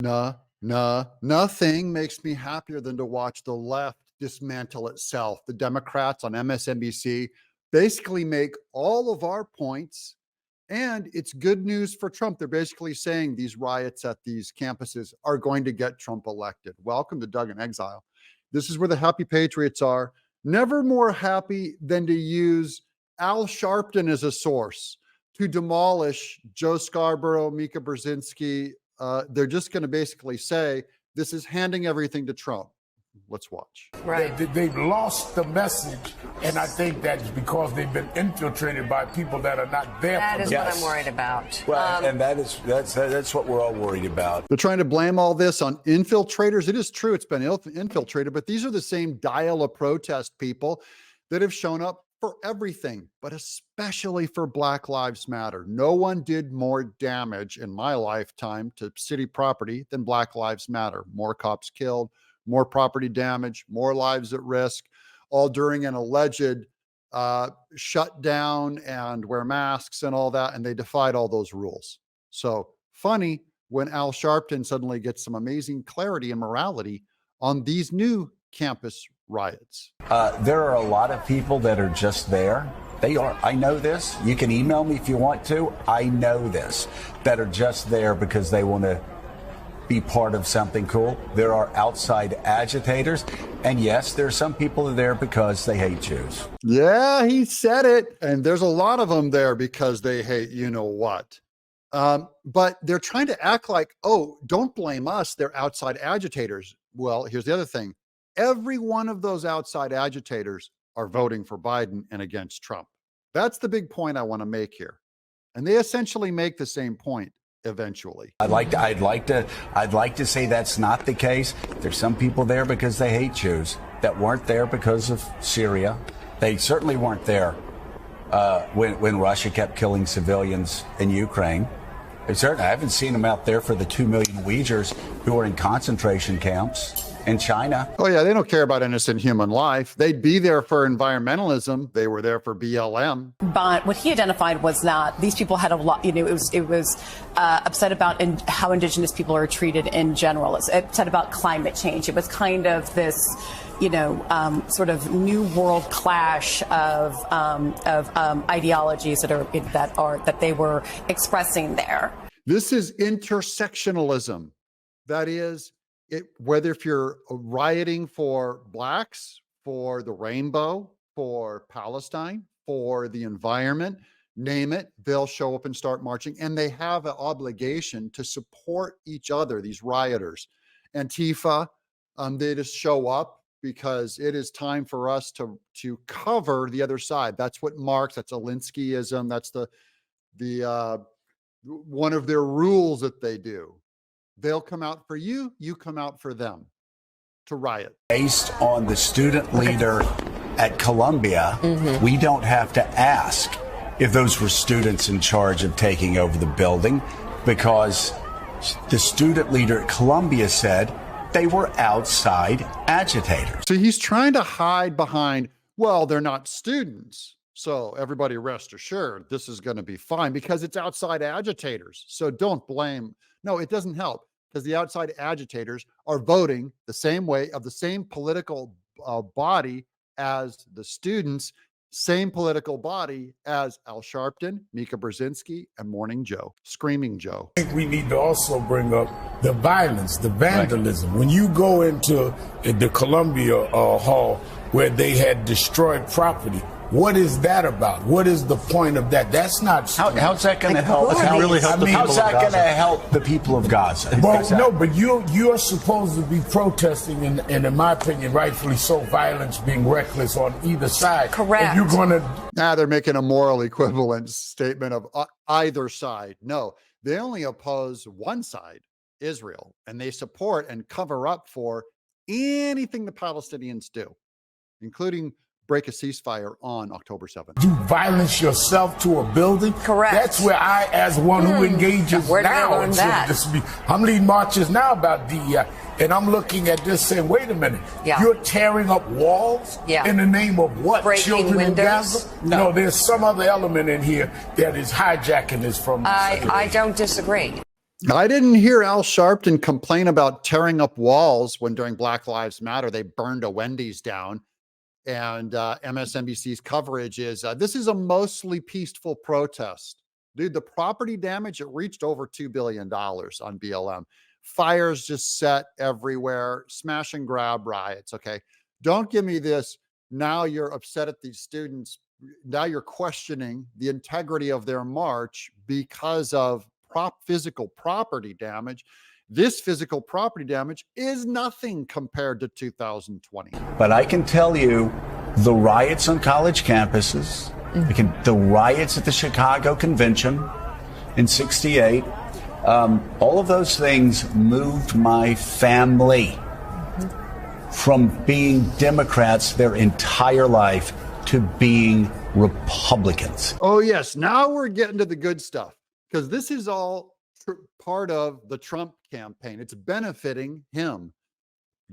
Nothing makes me happier than to watch the left dismantle itself. The Democrats on MSNBC basically make all of our points, and it's good news for Trump. They're basically saying these riots at these campuses are going to get Trump elected. Welcome to Doug in Exile. This is where the happy patriots are. Never more happy than to use Al Sharpton as a source to demolish Joe Scarborough, Mika Brzezinski. They're just going to basically say this is handing everything to Trump. Let's watch. Right. They've lost the message, and I think that's because they've been infiltrated by people that are not there. That is what I'm worried about. Well, and that's what we're all worried about. They're trying to blame all this on infiltrators. It is true, it's been infiltrated, but these are the same dial of protest people that have shown up for everything, but especially for Black Lives Matter. No one did more damage in my lifetime to city property than Black Lives Matter. More cops killed, more property damage, more lives at risk, all during an alleged shutdown and wear masks and all that. And they defied all those rules. So funny when Al Sharpton suddenly gets some amazing clarity and morality on these new campus riots. There are a lot of people that are just there. They are. I know this. You can email me if you want to. I know this. That are just there because they want to be part of something cool. There are outside agitators. And yes, there are some people that are there because they hate Jews. Yeah, he said it. And there's a lot of them there because they hate you know what. But they're trying to act like, oh, don't blame us. They're outside agitators. Well, here's the other thing. Every one of those outside agitators are voting for Biden and against Trump. That's the big point I want to make here. And they essentially make the same point eventually. I'd like to say that's not the case. There's some people there because they hate Jews that weren't there because of Syria. They certainly weren't there when Russia kept killing civilians in Ukraine. I haven't seen them out there for the 2 million Uyghurs who are in concentration camps in China. Oh, yeah, they don't care about innocent human life. They'd be there for environmentalism. They were there for BLM. But what he identified was that these people had a lot, it was upset about how indigenous people are treated in general. It's upset about climate change. It was kind of this, sort of new world clash of ideologies that they were expressing there. This is intersectionalism. That is, whether if you're rioting for blacks, for the rainbow, for Palestine, for the environment, name it, they'll show up and start marching. And they have an obligation to support each other, these rioters. Antifa, they just show up because it is time for us to cover the other side. That's what Marx, that's Alinskyism, that's the one of their rules that they do. They'll come out for you, you come out for them to riot. Based on the student leader at Columbia, we don't have to ask if those were students in charge of taking over the building because the student leader at Columbia said they were outside agitators. So he's trying to hide behind, well, they're not students. So everybody rest assured this is going to be fine because it's outside agitators. So don't blame. No, it doesn't help because the outside agitators are voting the same way of the same political body as the students, same political body as Al Sharpton, Mika Brzezinski, and Morning Joe, Screaming Joe. I think we need to also bring up the violence, the vandalism. Right. When you go into the Columbia Hall where they had destroyed property, what is that about? What is the point of that? That's not. How's that going to help? How's that going to help the people of Gaza? Well, no, but you're supposed to be protesting, and in my opinion, rightfully so, violence being reckless on either side. Correct. And you're going to. Now they're making a moral equivalent statement of either side. No, they only oppose one side, Israel, and they support and cover up for anything the Palestinians do, including break a ceasefire on October 7th. You violence yourself to a building? Correct. That's where I, as one who engages now, I'm leading marches now about DEI, and I'm looking at this saying, wait a minute, you're tearing up walls in the name of what? Breaking children windows? In Gaza? No, there's some other element in here that is hijacking this from. I don't disagree. I didn't hear Al Sharpton complain about tearing up walls when during Black Lives Matter, they burned a Wendy's down. And MSNBC's coverage is, this is a mostly peaceful protest. Dude, the property damage, it reached over $2 billion on BLM. Fires just set everywhere, smash and grab riots. Okay. Don't give me this. Now you're upset at these students. Now you're questioning the integrity of their march because of physical property damage. This physical property damage is nothing compared to 2020. But I can tell you the riots on college campuses, the riots at the Chicago Convention in '68, all of those things moved my family from being Democrats their entire life to being Republicans. Oh, yes. Now we're getting to the good stuff, because this is all part of the Trump campaign. It's benefiting him.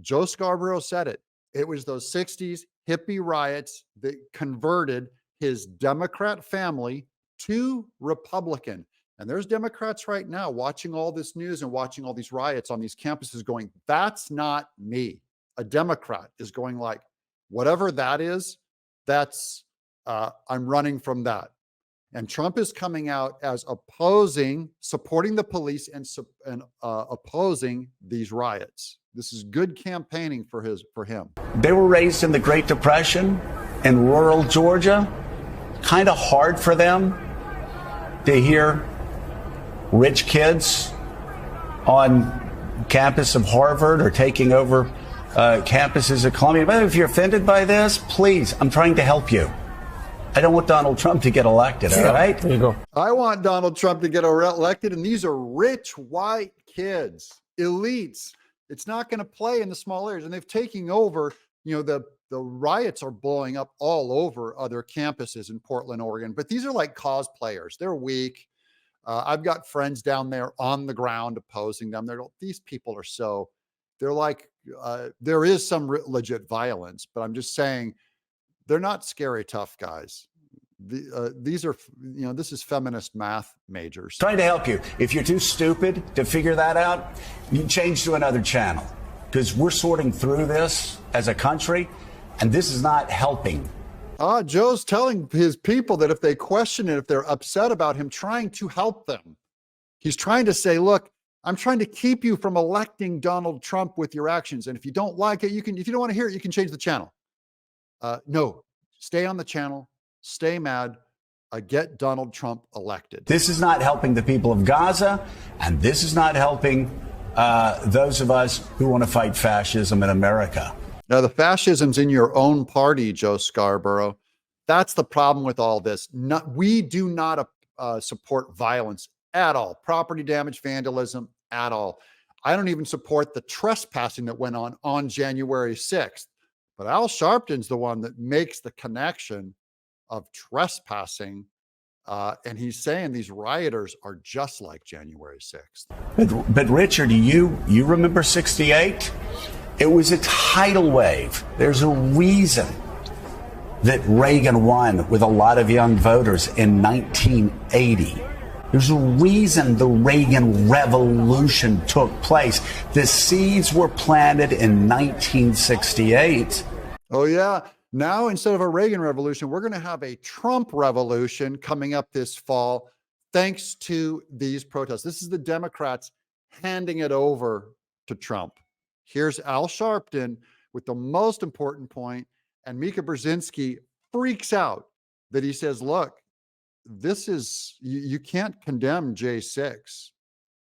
Joe Scarborough said it. It was those 60s hippie riots that converted his Democrat family to Republican. And there's Democrats right now watching all this news and watching all these riots on these campuses going, that's not me. A Democrat is going like, whatever that is, that's, I'm running from that. And Trump is coming out as supporting the police and opposing these riots. This is good campaigning for him. They were raised in the Great Depression in rural Georgia. Kind of hard for them to hear rich kids on campus of Harvard or taking over campuses at Columbia. But if you're offended by this, please, I'm trying to help you. I don't want Donald Trump to get elected, all right? There you go. I want Donald Trump to get elected, and these are rich white kids, elites. It's not going to play in the small areas, and they've taken over. You know, the riots are blowing up all over other campuses in Portland, Oregon, but these are like cosplayers. They're weak. I've got friends down there on the ground opposing them. These people are they're like, there is some legit violence, but I'm just saying, they're not scary tough guys. These are, this is feminist math majors. Trying to help you. If you're too stupid to figure that out, you change to another channel, because we're sorting through this as a country, and this is not helping. Joe's telling his people that if they question it, if they're upset about him, trying to help them. He's trying to say, look, I'm trying to keep you from electing Donald Trump with your actions. And if you don't like it, if you don't want to hear it, you can change the channel. No, stay on the channel, stay mad, get Donald Trump elected. This is not helping the people of Gaza, and this is not helping those of us who want to fight fascism in America. Now, the fascism's in your own party, Joe Scarborough. That's the problem with all this. We do not support violence at all. Property damage, vandalism, at all. I don't even support the trespassing that went on January 6th. But Al Sharpton's the one that makes the connection of trespassing. And he's saying these rioters are just like January 6th. But Richard, you remember 68? It was a tidal wave. There's a reason that Reagan won with a lot of young voters in 1980. There's a reason the Reagan Revolution took place. The seeds were planted in 1968. Oh, yeah. Now, instead of a Reagan Revolution, we're going to have a Trump Revolution coming up this fall, thanks to these protests. This is the Democrats handing it over to Trump. Here's Al Sharpton with the most important point, and Mika Brzezinski freaks out that he says, look, this is, you can't condemn J6,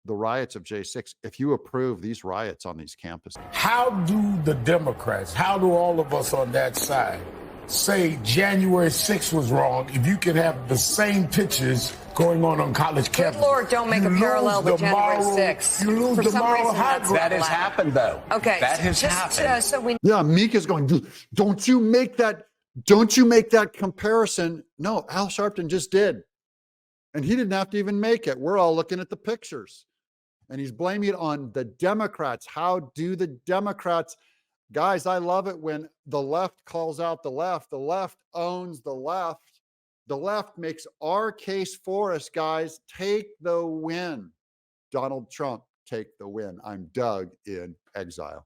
the riots of J6, if you approve these riots on these campuses. How do the Democrats, how do all of us on that side say January 6th was wrong if you can have the same pictures going on college campuses? Good Lord, don't make a parallel with January 6th. You lose the moral high ground. That has happened, though. Okay. That has happened. Yeah, Mika's going, don't you make that comparison. No, Al Sharpton just did. And he didn't have to even make it. We're all looking at the pictures. And he's blaming it on the Democrats. How do the Democrats? Guys, I love it when the left calls out the left. The left owns the left. The left makes our case for us, guys. Take the win. Donald Trump take the win. I'm Doug in exile.